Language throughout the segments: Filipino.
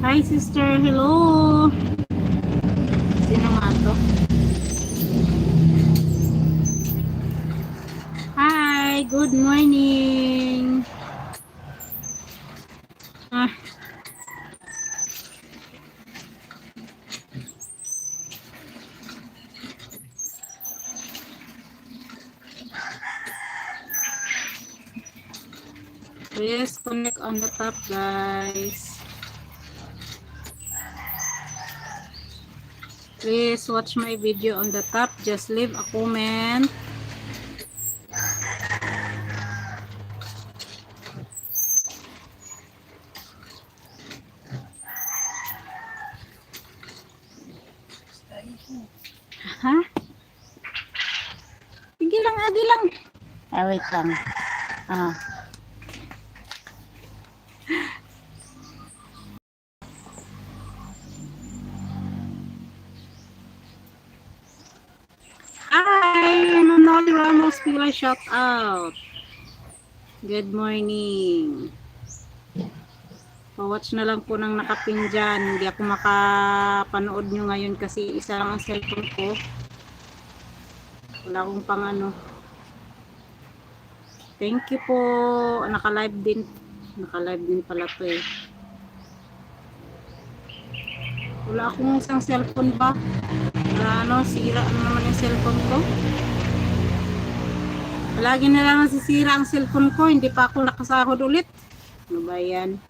Hi sister, hello. Sino nga to? Hi, good morning. Ah, please connect on the top, guys. Please watch my video on the top. Just leave a comment. Ha? Sige lang, adi lang. Ah, wait lang. Ah. Hi, Manoli Ramos, Pila shout out. Good morning. Pa-watch na lang po ng nakapin dyan. Hindi ako makapanood nyo ngayon kasi isa lang ang cellphone ko. Wala akong pang ano. Thank you po. Naka-live din. Naka-live din pala to eh. Wala akong isang cellphone ba? Ano, sira ano naman yung cellphone ko. Lagi na lang nasisira ang cellphone ko. Hindi pa ako nakasahod ulit. Ano ba yan?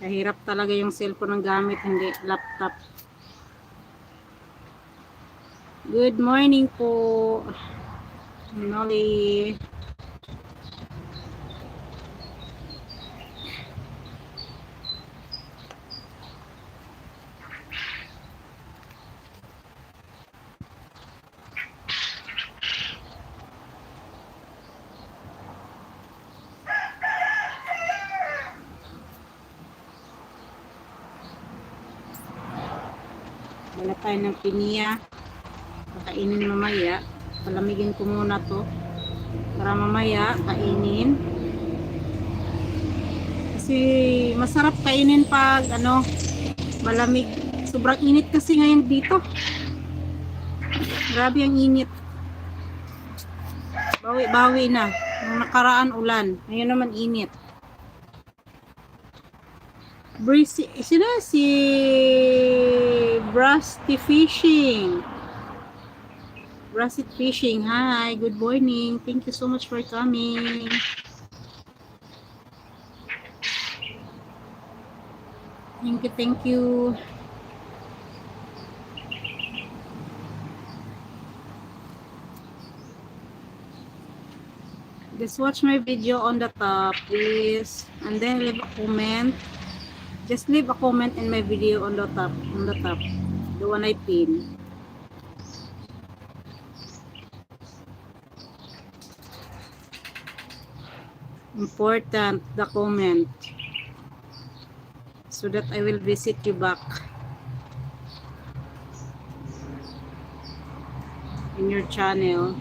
Kahirap talaga yung cellphone ng gamit, hindi laptop. Good morning po. Noli. Wala tayo ng piniya. Pakainin mamaya. Palamigin ko muna to. Para mamaya, kainin. Kasi masarap kainin pag ano, malamig. Sobrang init kasi ngayon dito. Grabe ang init. Bawi-bawi na. Nung nakaraan ulan. Ngayon naman init. Sila si Brusty Fishing. Brusty Fishing. Hi, good morning. Thank you so much for coming. Thank you, thank you. Just watch my video on the top, please. And then leave a comment. Just leave a comment in my video on the top. On the top. The one I pin. Important, the comment. So that I will visit you back. In your channel.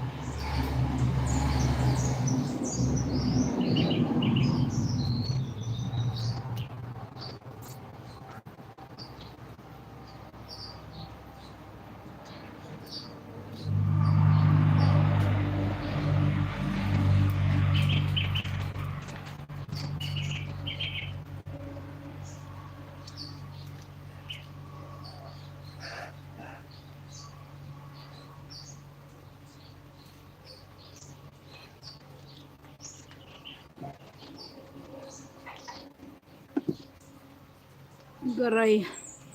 Garay.